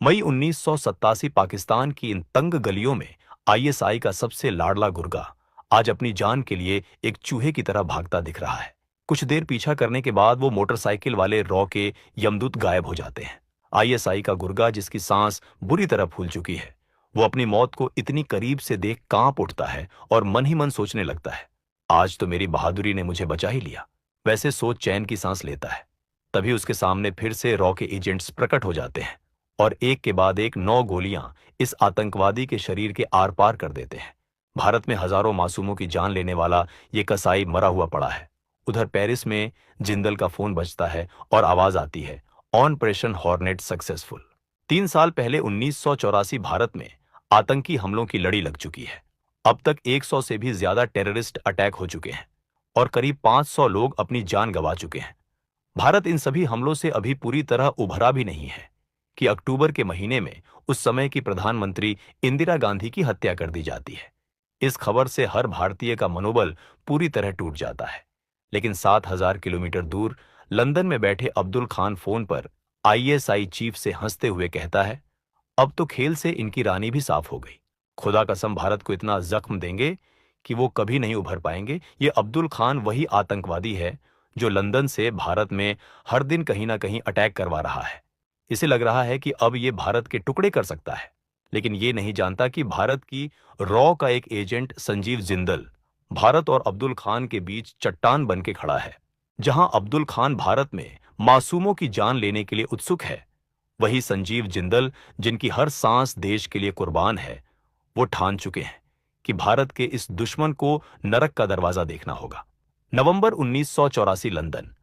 मई 1987 पाकिस्तान की इन तंग गलियों में आईएसआई का सबसे लाडला गुर्गा आज अपनी जान के लिए एक चूहे की तरह भागता दिख रहा है। कुछ देर पीछा करने के बाद वो मोटरसाइकिल वाले रॉ के यमदूत गायब हो जाते हैं। आईएसआई का गुर्गा, जिसकी सांस बुरी तरह फूल चुकी है, वो अपनी मौत को इतनी करीब से देख कांप उठता है और मन ही मन सोचने लगता है, आज तो मेरी बहादुरी ने मुझे बचा ही लिया। वैसे सोच चैन की सांस लेता है। तभी उसके सामने फिर से रॉ के एजेंट्स प्रकट हो जाते हैं और एक के बाद एक 9 गोलियां इस आतंकवादी के शरीर के आर पार कर देते हैं। भारत में हजारों मासूमों की जान लेने वाला ये कसाई मरा हुआ पड़ा है। उधर पेरिस में जिंदल का फोन बजता है और आवाज आती है, ऑपरेशन हॉर्नेट सक्सेसफुल। 3 साल पहले 1984 भारत में आतंकी हमलों की लड़ी लग चुकी है। अब तक 100 से भी ज्यादा टेररिस्ट अटैक हो चुके हैं और करीब 500 लोग अपनी जान गंवा चुके हैं। भारत इन सभी हमलों से अभी पूरी तरह उभरा भी नहीं है कि अक्टूबर के महीने में उस समय की प्रधानमंत्री इंदिरा गांधी की हत्या कर दी जाती है। इस खबर से हर भारतीय का मनोबल पूरी तरह टूट जाता है। लेकिन 7,000 किलोमीटर दूर लंदन में बैठे अब्दुल खान फोन पर आईएसआई चीफ से हंसते हुए कहता है, अब तो खेल से इनकी रानी भी साफ हो गई। खुदा कसम, भारत को इतना जख्म देंगे कि वो कभी नहीं उभर पाएंगे। ये अब्दुल खान वही आतंकवादी है जो लंदन से भारत में हर दिन कहीं ना कहीं अटैक करवा रहा है। इसे लग रहा है कि अब ये भारत के टुकड़े कर सकता है, लेकिन ये नहीं जानता कि भारत की रॉ का एक एजेंट संजीव जिंदल भारत और अब्दुल खान के बीच चट्टान बन के खड़ा है। जहां अब्दुल खान भारत में मासूमों की जान लेने के लिए उत्सुक है, वही संजीव जिंदल, जिनकी हर सांस देश के लिए कुर्बान है, वो ठान चुके हैं कि भारत के इस दुश्मन को नरक का दरवाजा देखना होगा। नवंबर 1984 लंदन।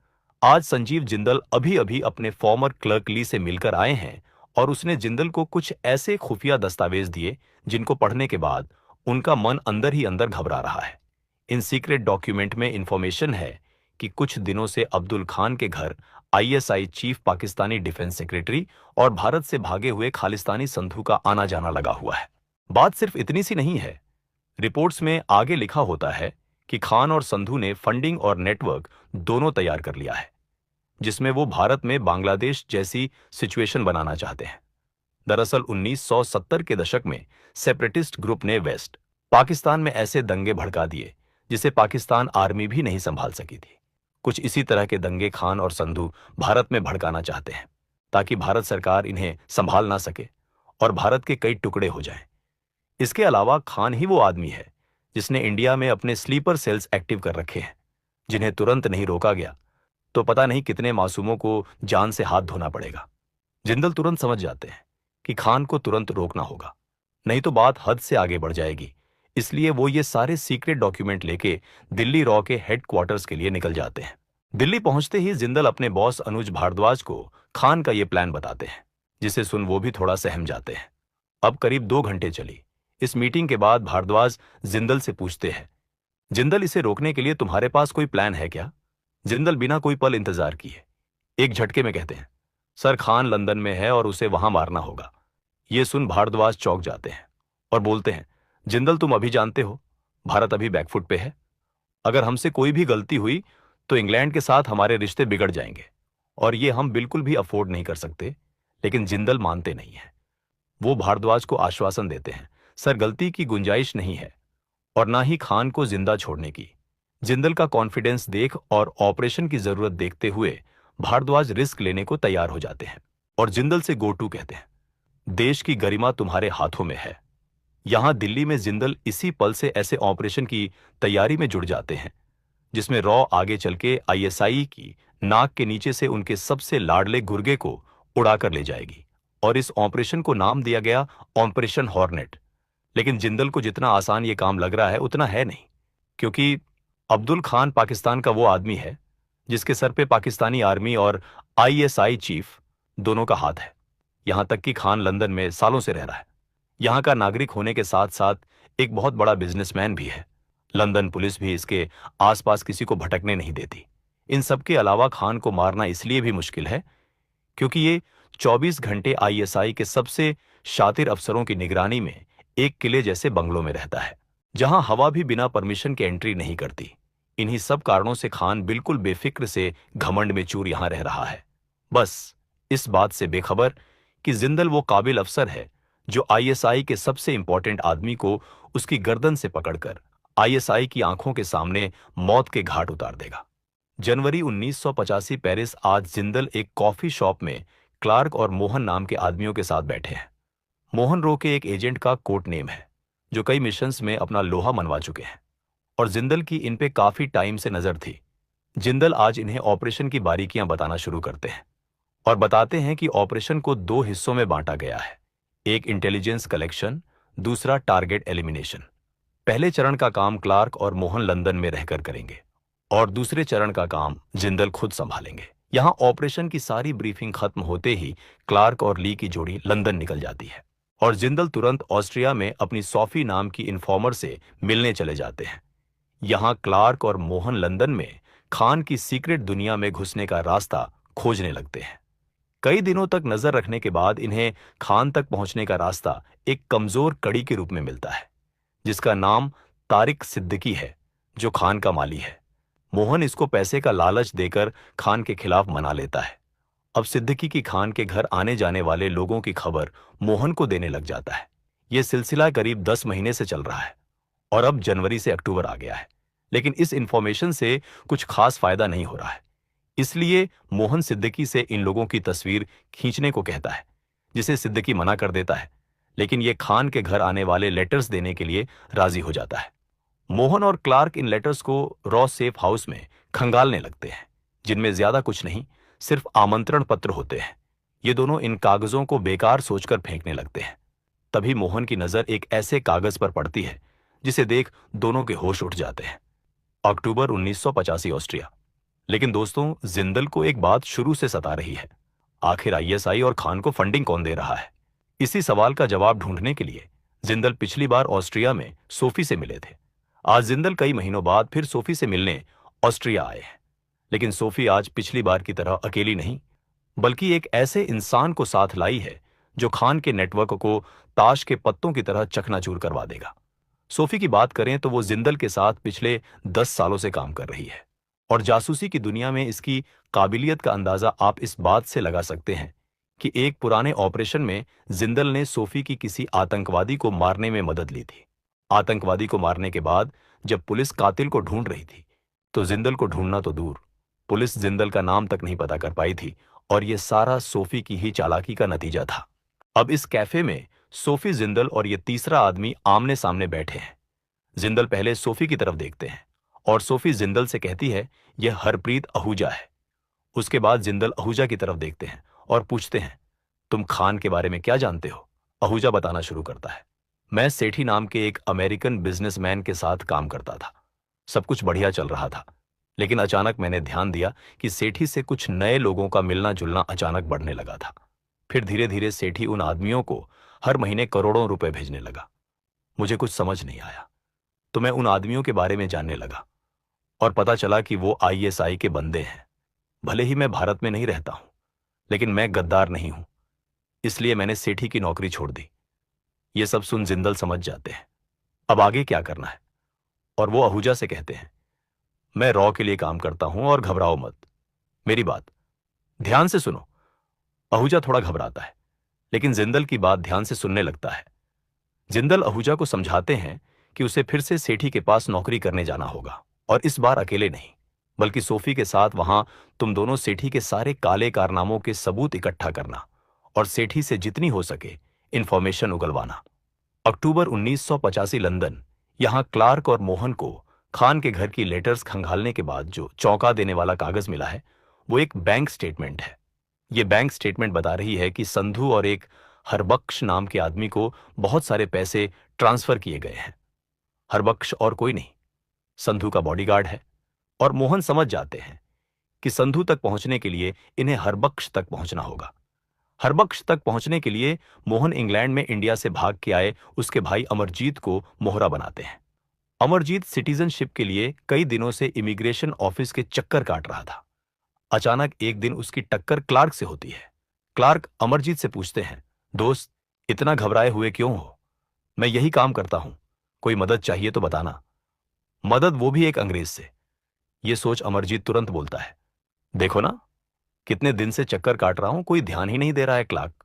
आज संजीव जिंदल अभी अभी अपने फॉर्मर क्लर्क ली से मिलकर आए हैं और उसने जिंदल को कुछ ऐसे खुफिया दस्तावेज दिए जिनको पढ़ने के बाद उनका मन अंदर ही अंदर घबरा रहा है। इन सीक्रेट डॉक्यूमेंट में इंफॉर्मेशन है कि कुछ दिनों से अब्दुल खान के घर ISI chief, Pakistani defence secretary और भारत से भागे हुए खालिस्तानी संधू का आना जाना लगा हुआ है। बात सिर्फ इतनी सी नहीं है। रिपोर्ट्स में आगे लिखा होता है कि खान और संधू ने फंडिंग और नेटवर्क दोनों तैयार कर लिया है, जिसमें वो भारत में बांग्लादेश जैसी सिचुएशन बनाना चाहते हैं। दरअसल 1970 के दशक में सेपरेटिस्ट ग्रुप ने वेस्ट पाकिस्तान में ऐसे दंगे भड़का दिए जिसे पाकिस्तान आर्मी भी नहीं संभाल सकी थी। कुछ इसी तरह के दंगे खान और संधू भारत में भड़काना चाहते हैं ताकि भारत सरकार इन्हें संभाल ना सके और भारत के कई टुकड़े हो जाएं। इसके अलावा खान ही वो आदमी है जिसने इंडिया में अपने स्लीपर सेल्स एक्टिव कर रखे हैं। जिन्हें तुरंत नहीं रोका गया तो पता नहीं कितने मासूमों को जान से हाथ धोना पड़ेगा। जिंदल तुरंत समझ जाते हैं कि खान को तुरंत रोकना होगा, नहीं तो बात हद से आगे बढ़ जाएगी। इसलिए वो ये सारे सीक्रेट डॉक्यूमेंट लेके दिल्ली रॉ के हेडक्वार्टर्स के लिए निकल जाते हैं। दिल्ली पहुंचते ही जिंदल अपने बॉस अनुज भारद्वाज को खान का ये प्लान बताते हैं, जिसे सुन वो भी थोड़ा सहम जाते हैं। अब करीब 2 घंटे चली इस मीटिंग के बाद भारद्वाज जिंदल से पूछते हैं, जिंदल, इसे रोकने के लिए तुम्हारे पास कोई प्लान है क्या? जिंदल बिना कोई पल इंतजार किए एक झटके में कहते हैं, सर, खान लंदन में है और उसे वहां मारना होगा। ये सुन भारद्वाज चौंक जाते हैं और बोलते हैं, जिंदल, तुम अभी जानते हो भारत अभी बैकफुट पे है। अगर हमसे कोई भी गलती हुई तो इंग्लैंड के साथ हमारे रिश्ते बिगड़ जाएंगे और ये हम बिल्कुल भी अफोर्ड नहीं कर सकते। लेकिन जिंदल मानते नहीं है। वो भारद्वाज को आश्वासन देते हैं, सर, गलती की गुंजाइश नहीं है और ना ही खान को जिंदा छोड़ने की। जिंदल का कॉन्फिडेंस देख और ऑपरेशन की जरूरत देखते हुए भारद्वाज रिस्क लेने को तैयार हो जाते हैं और जिंदल से गो टू कहते हैं, देश की गरिमा तुम्हारे हाथों में है। यहां दिल्ली में जिंदल इसी पल से ऐसे ऑपरेशन की तैयारी में जुड़ जाते हैं जिसमें रॉ आगे चल के आईएसआई की नाक के नीचे से उनके सबसे लाडले गुर्गे को उड़ाकर ले जाएगी और इस ऑपरेशन को नाम दिया गया ऑपरेशन हॉर्नेट। लेकिन जिंदल को जितना आसान ये काम लग रहा है उतना है नहीं, क्योंकि अब्दुल खान पाकिस्तान का वो आदमी है जिसके सर पे पाकिस्तानी आर्मी और आईएसआई चीफ दोनों का हाथ है। यहां तक कि खान लंदन में सालों से रह रहा है। यहां का नागरिक होने के साथ साथ एक बहुत बड़ा बिजनेसमैन भी है। लंदन पुलिस भी इसके आसपास किसी को भटकने नहीं देती। इन सब के अलावा खान को मारना इसलिए भी मुश्किल है क्योंकि ये 24 घंटे आईएसआई के सबसे शातिर अफसरों की निगरानी में एक किले जैसे बंगलों में रहता है, जहां हवा भी बिना परमिशन के एंट्री नहीं करती। इन्हीं सब कारणों से खान बिल्कुल बेफिक्र से घमंड में चूर यहां रह रहा है, बस इस बात से बेखबर कि जिंदल वो काबिल अफसर है जो आईएसआई के सबसे इंपॉर्टेंट आदमी को उसकी गर्दन से पकड़कर आईएसआई की आंखों के सामने मौत के घाट उतार देगा। जनवरी 1985 पेरिस। आज जिंदल एक कॉफी शॉप में क्लार्क और मोहन नाम के आदमियों के साथ बैठे हैं। मोहन रो के एक एजेंट का कोड नेम है जो कई मिशंस में अपना लोहा मनवा चुके हैं और जिंदल की इन पे काफी टाइम से नजर थी। जिंदल आज इन्हें ऑपरेशन की बारीकियां बताना शुरू करते हैं और बताते हैं कि ऑपरेशन को दो हिस्सों में बांटा गया है, एक इंटेलिजेंस कलेक्शन, दूसरा टारगेट एलिमिनेशन। पहले चरण का काम क्लार्क और मोहन लंदन में रहकर करेंगे और दूसरे चरण का काम जिंदल खुद संभालेंगे। यहां ऑपरेशन की सारी ब्रीफिंग खत्म होते ही क्लार्क और ली की जोड़ी लंदन निकल जाती है और जिंदल तुरंत ऑस्ट्रिया में अपनी सोफी नाम की इन्फॉर्मर से मिलने चले जाते हैं। यहां क्लार्क और मोहन लंदन में खान की सीक्रेट दुनिया में घुसने का रास्ता खोजने लगते हैं। कई दिनों तक नजर रखने के बाद इन्हें खान तक पहुंचने का रास्ता एक कमजोर कड़ी के रूप में मिलता है जिसका नाम तारिक सिद्दीकी है, जो खान का माली है। मोहन इसको पैसे का लालच देकर खान के खिलाफ मना लेता है। अब सिद्दीकी की खान के घर आने जाने वाले लोगों की खबर मोहन को देने लग जाता है। यह सिलसिला करीब 10 महीने से चल रहा है और अब जनवरी से अक्टूबर आ गया है, लेकिन इस इंफॉर्मेशन से कुछ खास फायदा नहीं हो रहा है। इसलिए मोहन सिद्दीकी से इन लोगों की तस्वीर खींचने को कहता है, जिसे सिद्दीकी मना कर देता है, लेकिन यह खान के घर आने वाले लेटर्स देने के लिए राजी हो जाता है। मोहन और क्लार्क इन लेटर्स को रॉ सेफ हाउस में खंगालने लगते हैं, जिनमें ज्यादा कुछ नहीं, सिर्फ आमंत्रण पत्र होते हैं। ये दोनों इन कागजों को बेकार सोचकर फेंकने लगते हैं। तभी मोहन की नजर एक ऐसे कागज पर पड़ती है जिसे देख दोनों के होश उठ जाते हैं। अक्टूबर 1985 ऑस्ट्रिया। लेकिन दोस्तों, जिंदल को एक बात शुरू से सता रही है, आखिर आईएसआई और खान को फंडिंग कौन दे रहा है? इसी सवाल का जवाब ढूंढने के लिए जिंदल पिछली बार ऑस्ट्रिया में सोफी से मिले थे। आज जिंदल कई महीनों बाद फिर सोफी से मिलने ऑस्ट्रिया आए हैं, लेकिन सोफी आज पिछली बार की तरह अकेली नहीं, बल्कि एक ऐसे इंसान को साथ लाई है जो खान के नेटवर्क को ताश के पत्तों की तरह चकनाचूर करवा देगा। सोफी की बात करें तो वो जिंदल के साथ पिछले 10 सालों से काम कर रही है और जासूसी की दुनिया में इसकी काबिलियत का अंदाजा आप इस बात से लगा सकते हैं कि एक पुराने ऑपरेशन में जिंदल ने सोफी की किसी आतंकवादी को मारने में मदद ली थी। आतंकवादी को मारने के बाद जब पुलिस कातिल को ढूंढ रही थी तो जिंदल को ढूंढना तो दूर, पुलिस जिंदल का नाम तक नहीं पता कर पाई थी और यह सारा सोफी की ही चालाकी का नतीजा था। अब इस कैफे में सोफी, जिंदल और ये तीसरा आदमी आमने सामने बैठे हैं। जिंदल पहले सोफी की तरफ देखते हैं और सोफी जिंदल से कहती है, यह हरप्रीत आहूजा है। उसके बाद जिंदल आहूजा की तरफ देखते हैं और पूछते हैं, तुम खान के बारे में क्या जानते हो? आहूजा बताना शुरू करता है, मैं सेठी नाम के एक अमेरिकन बिजनेसमैन के साथ काम करता था। सब कुछ बढ़िया चल रहा था, लेकिन अचानक मैंने ध्यान दिया कि सेठी से कुछ नए लोगों का मिलना जुलना अचानक बढ़ने लगा था। फिर धीरे धीरे सेठी उन आदमियों को हर महीने करोड़ों रुपए भेजने लगा। मुझे कुछ समझ नहीं आया, तो मैं उन आदमियों के बारे में जानने लगा और पता चला कि वो आईएसआई के बंदे हैं। भले ही मैं भारत में नहीं रहता हूं, लेकिन मैं गद्दार नहीं हूं, इसलिए मैंने सेठी की नौकरी छोड़ दी। ये सब सुन जिंदल समझ जाते हैं अब आगे क्या करना है और वो आहूजा से कहते हैं, मैं रॉ के लिए काम करता हूं और घबराओ मत, मेरी बात ध्यान से सुनो। आहूजा थोड़ा घबराता है, लेकिन जिंदल की बात ध्यान से सुनने लगता है। जिंदल आहूजा को समझाते हैं कि उसे फिर से सेठी के पास नौकरी करने जाना होगा और इस बार अकेले नहीं, बल्कि सोफी के साथ वहां तुम दोनों सेठी के सारे काले कारनामों के सबूत इकट्ठा करना और सेठी से जितनी हो सके इंफॉर्मेशन उगलवाना। अक्टूबर 1985 लंदन। यहां क्लार्क और मोहन को खान के घर की लेटर्स खंगालने के बाद जो चौंका देने वाला कागज मिला है वो एक बैंक स्टेटमेंट है। ये बैंक स्टेटमेंट बता रही है कि संधू और एक हरबख्श नाम के आदमी को बहुत सारे पैसे ट्रांसफर किए गए हैं। हरबख्श और कोई नहीं, संधू का बॉडीगार्ड है और मोहन समझ जाते हैं कि संधू तक पहुंचने के लिए इन्हें हरबख्श तक पहुंचना होगा। हरबख्श तक पहुंचने के लिए मोहन इंग्लैंड में इंडिया से भाग के आए उसके भाई अमरजीत को मोहरा बनाते हैं। अमरजीत सिटीजनशिप के लिए कई दिनों से इमिग्रेशन ऑफिस के चक्कर काट रहा था। अचानक एक दिन उसकी टक्कर क्लार्क से होती है। क्लार्क अमरजीत से पूछते हैं, दोस्त इतना घबराए हुए क्यों हो? मैं यही काम करता हूं, कोई मदद चाहिए तो बताना। मदद वो भी एक अंग्रेज से। ये सोच अमरजीत तुरंत बोलता है, देखो ना, कितने दिन से चक्कर काट रहा हूं, कोई ध्यान ही नहीं दे रहा है क्लार्क।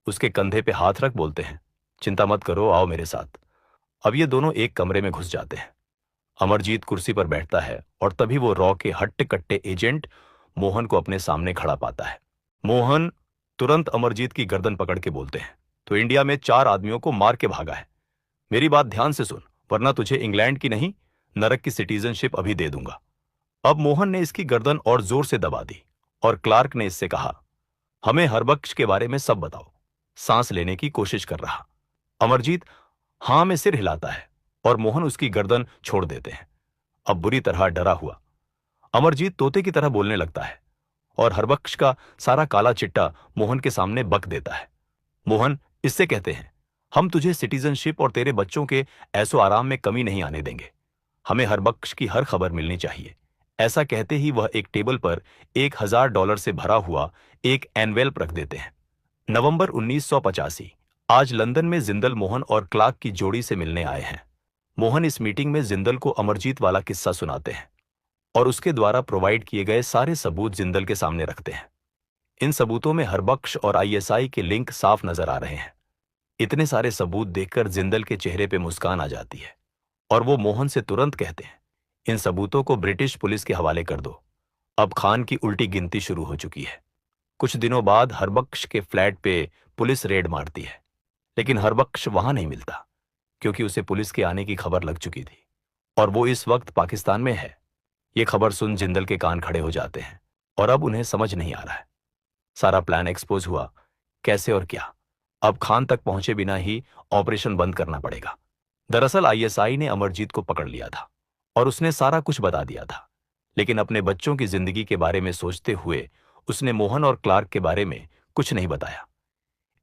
उसके कंधे पे हाथ रख बोलते हैं, चिंता मत करो, आओ मेरे साथ। अब ये दोनों एक कमरे में घुस जाते हैं। अमरजीत कुर्सी पर बैठता है और तभी वो रॉ के हट्टे कट्टे एजेंट मोहन को अपने सामने खड़ा पाता है। मोहन तुरंत अमरजीत की गर्दन पकड़ के बोलते हैं, तो इंडिया में 4 आदमियों को मार के भागा है। मेरी बात ध्यान से सुन, वरना तुझे इंग्लैंड की नहीं, नरक की सिटीजनशिप अभी दे दूंगा। अब मोहन ने इसकी गर्दन और जोर से दबा दी और क्लार्क ने इससे कहा, हमें हरबख्श के बारे में सब बताओ। सांस लेने की कोशिश कर रहा। अमरजीत हां में सिर हिलाता है और मोहन उसकी गर्दन छोड़ देते हैं। अब बुरी तरह डरा हुआ अमरजीत तोते की तरह बोलने लगता है और हरबख्श का सारा काला चिट्टा मोहन के सामने बक देता है। मोहन इससे कहते हैं, हम तुझे सिटीजनशिप और तेरे बच्चों के ऐसो आराम में कमी नहीं आने देंगे। हमें हरबख्श की हर खबर मिलनी चाहिए। ऐसा कहते ही वह एक टेबल पर $1000 से भरा हुआ एक एनवेल्प रख देते हैं। नवंबर 1985। आज लंदन में जिंदल मोहन और क्लार्क की जोड़ी से मिलने आए हैं। मोहन इस मीटिंग में जिंदल को अमरजीत वाला किस्सा सुनाते हैं और उसके द्वारा प्रोवाइड किए गए सारे सबूत जिंदल के सामने रखते हैं। इन सबूतों में हरबख्श और आईएसआई के लिंक साफ नजर आ रहे हैं। इतने सारे सबूत देखकर जिंदल के चेहरे पे मुस्कान आ जाती है और वो मोहन से तुरंत कहते हैं, इन सबूतों को ब्रिटिश पुलिस के हवाले कर दो। अब खान की उल्टी गिनती शुरू हो चुकी है। कुछ दिनों बाद हरबख्श के फ्लैट पे पुलिस रेड मारती है, लेकिन हरबख्श वहां नहीं मिलता क्योंकि उसे पुलिस के आने की खबर लग चुकी थी और वो इस वक्त पाकिस्तान में है। ये खबर सुन जिंदल के कान खड़े हो जाते हैं और अब उन्हें समझ नहीं आ रहा है। सारा प्लान एक्सपोज हुआ, कैसे और क्या। अब खान तक पहुंचे बिना ही ऑपरेशन बंद करना पड़ेगा। दरअसल आईएसआई ने अमरजीत को पकड़ लिया था और उसने सारा कुछ बता दिया था, लेकिन अपने बच्चों की जिंदगी के बारे में सोचते हुए उसने मोहन और क्लार्क के बारे में कुछ नहीं बताया।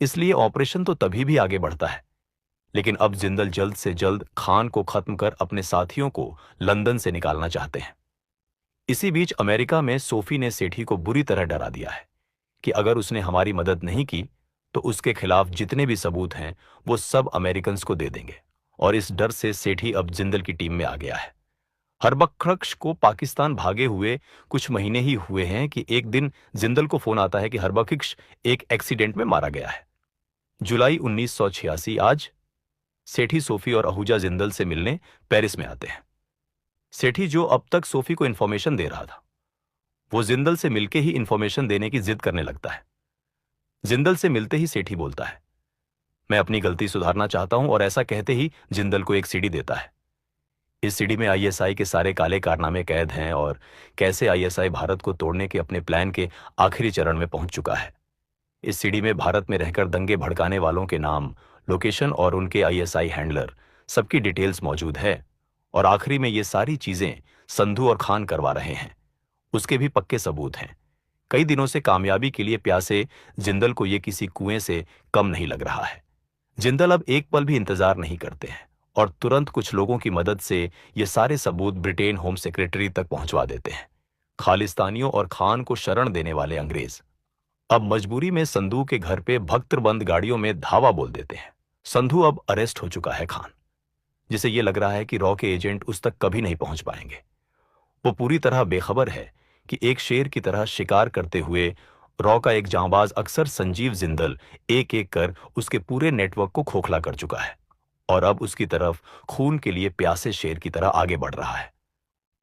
इसलिए ऑपरेशन तो तभी भी आगे बढ़ता है, लेकिन अब जिंदल जल्द से जल्द खान को खत्म कर अपने साथियों को लंदन से निकालना चाहते हैं। इसी बीच अमेरिका में सोफी ने सेठी को बुरी तरह डरा दिया है कि अगर उसने हमारी मदद नहीं की तो उसके खिलाफ जितने भी सबूत हैं वो सब अमेरिकन्स को दे देंगे और इस डर से सेठी अब जिंदल की टीम में आ गया है। हरबख्श को पाकिस्तान भागे हुए कुछ महीने ही हुए हैं कि एक दिन जिंदल को फोन आता है कि हरबख्श एक एक्सीडेंट में मारा गया है। जुलाई 1986। आज सेठी सोफी और आहूजा जिंदल से मिलने पेरिस में आते हैं। सेठी जो अब तक सोफी को इंफॉर्मेशन दे रहा था, वो जिंदल से मिलके ही इंफॉर्मेशन देने की जिद करने लगता है। जिंदल से मिलते ही सेठी बोलता है, मैं अपनी गलती सुधारना चाहता हूं, और ऐसा कहते ही जिंदल को एक सीडी देता है। इस सीडी में आईएसआई के सारे काले कारनामे कैद हैं और कैसे आईएसआई भारत को तोड़ने के अपने प्लान के आखिरी चरण में पहुंच चुका है। इस सीडी में भारत में रहकर दंगे भड़काने वालों के नाम, लोकेशन और उनके आईएसआई हैंडलर सबकी डिटेल्स मौजूद है और आखिरी में ये सारी चीजें संधू और खान करवा रहे हैं। उसके भी पक्के सबूत हैं। कई दिनों से कामयाबी के लिए प्यासे जिंदल को ये किसी कुएं से कम नहीं लग रहा है। जिंदल अब एक पल भी इंतजार नहीं करते हैं और तुरंत कुछ लोगों की मदद से ये सारे सबूत ब्रिटेन होम सेक्रेटरी तक पहुंचवा देते हैं। खालिस्तानियों और खान को शरण देने वाले अंग्रेज अब मजबूरी में संधू के घर पे भक्तबंद गाड़ियों में धावा बोल देते हैं। संधू अब अरेस्ट हो चुका है खान, जिसे ये लग रहा है कि रॉ के एजेंट उस तक कभी नहीं पहुंच पाएंगे। वो पूरी तरह बेखबर है कि एक शेर की तरह शिकार करते हुए रॉ का एक जांबाज अक्सर संजीव जिंदल एक एक कर उसके पूरे नेटवर्क को खोखला कर चुका है और अब उसकी तरफ खून के लिए प्यासे शेर की तरह आगे बढ़ रहा है।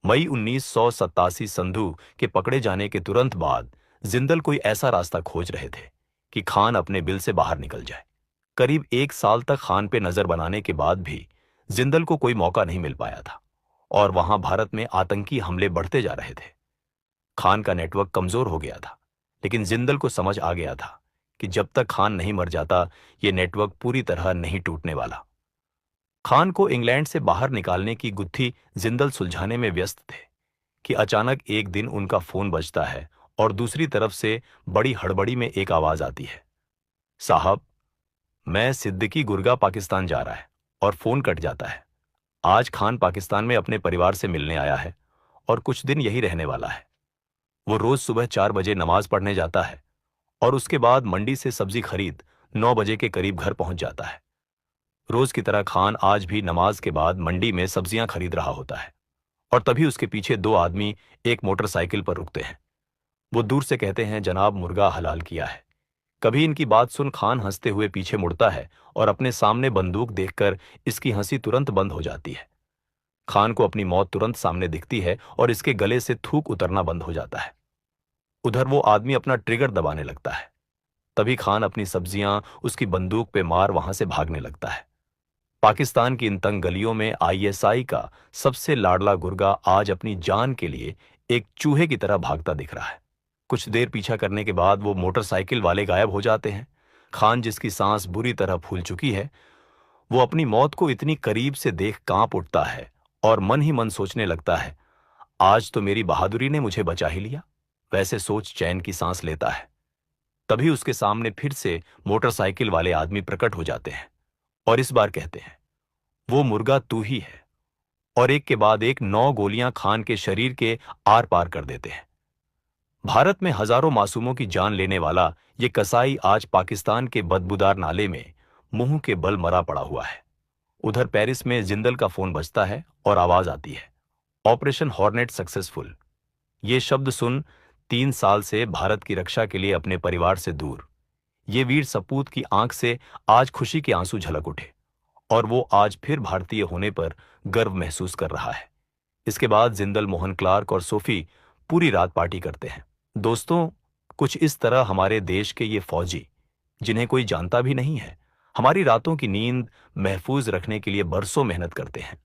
मई 1987 संधू के पकड़े जाने के तुरंत बाद जिंदल कोई ऐसा रास्ता खोज रहे थे कि खान अपने बिल से बाहर निकल जाए। करीब 1 साल तक खान पे नजर बनाने के बाद भी जिंदल को कोई मौका नहीं मिल पाया था और वहां भारत में आतंकी हमले बढ़ते जा रहे थे। खान का नेटवर्क कमजोर हो गया था, लेकिन जिंदल को समझ आ गया था कि जब तक खान नहीं मर जाता ये नेटवर्क पूरी तरह नहीं टूटने वाला। खान को इंग्लैंड से बाहर निकालने की गुत्थी जिंदल सुलझाने में व्यस्त थे कि अचानक एक दिन उनका फोन बजता है और दूसरी तरफ से बड़ी हड़बड़ी में एक आवाज आती है, साहब, मैं सिद्दीकी गुर्गा पाकिस्तान जा रहा है। और फोन कट जाता है। आज खान पाकिस्तान में अपने परिवार से मिलने आया है और कुछ दिन यही रहने वाला है। वो रोज सुबह 4 बजे नमाज पढ़ने जाता है और उसके बाद मंडी से सब्जी खरीद 9 बजे के करीब घर पहुंच जाता है। रोज की तरह खान आज भी नमाज के बाद मंडी में सब्जियां खरीद रहा होता है और तभी उसके पीछे 2 आदमी एक मोटरसाइकिल पर रुकते हैं। वो दूर से कहते हैं, जनाब, मुर्गा हलाल किया है, कभी इनकी बात सुन खान हंसते हुए पीछे मुड़ता है और अपने सामने बंदूक देखकर इसकी हंसी तुरंत बंद हो जाती है। खान को अपनी मौत तुरंत सामने दिखती है और इसके गले से थूक उतरना बंद हो जाता है। उधर वो आदमी अपना ट्रिगर दबाने लगता है। तभी खान अपनी सब्जियां उसकी बंदूक पे मार वहां से भागने लगता है। पाकिस्तान की इन तंग गलियों में आईएसआई का सबसे लाडला गुर्गा आज अपनी जान के लिए एक चूहे की तरह भागता दिख रहा है। कुछ देर पीछा करने के बाद वो मोटरसाइकिल वाले गायब हो जाते हैं। खान, जिसकी सांस बुरी तरह फूल चुकी है, वो अपनी मौत को इतनी करीब से देख कांप उठता है और मन ही मन सोचने लगता है, आज तो मेरी बहादुरी ने मुझे बचा ही लिया। वैसे सोच चैन की सांस लेता है। तभी उसके सामने फिर से मोटरसाइकिल वाले आदमी प्रकट हो जाते हैं और इस बार कहते हैं, वो मुर्गा तू ही है। और एक के बाद एक 9 गोलियां खान के शरीर के आर पार कर देते हैं। भारत में हजारों मासूमों की जान लेने वाला ये कसाई आज पाकिस्तान के बदबूदार नाले में मुंह के बल मरा पड़ा हुआ है। उधर पेरिस में जिंदल का फोन बजता है और आवाज आती है, ऑपरेशन हॉर्नेट सक्सेसफुल। ये शब्द सुन 3 साल से भारत की रक्षा के लिए अपने परिवार से दूर ये वीर सपूत की आंख से आज खुशी के आंसू झलक उठे और वो आज फिर भारतीय होने पर गर्व महसूस कर रहा है। इसके बाद जिंदल, मोहन क्लार्क और सोफी पूरी रात पार्टी करते हैं। दोस्तों, कुछ इस तरह हमारे देश के ये फौजी, जिन्हें कोई जानता भी नहीं है, हमारी रातों की नींद महफूज रखने के लिए बरसों मेहनत करते हैं।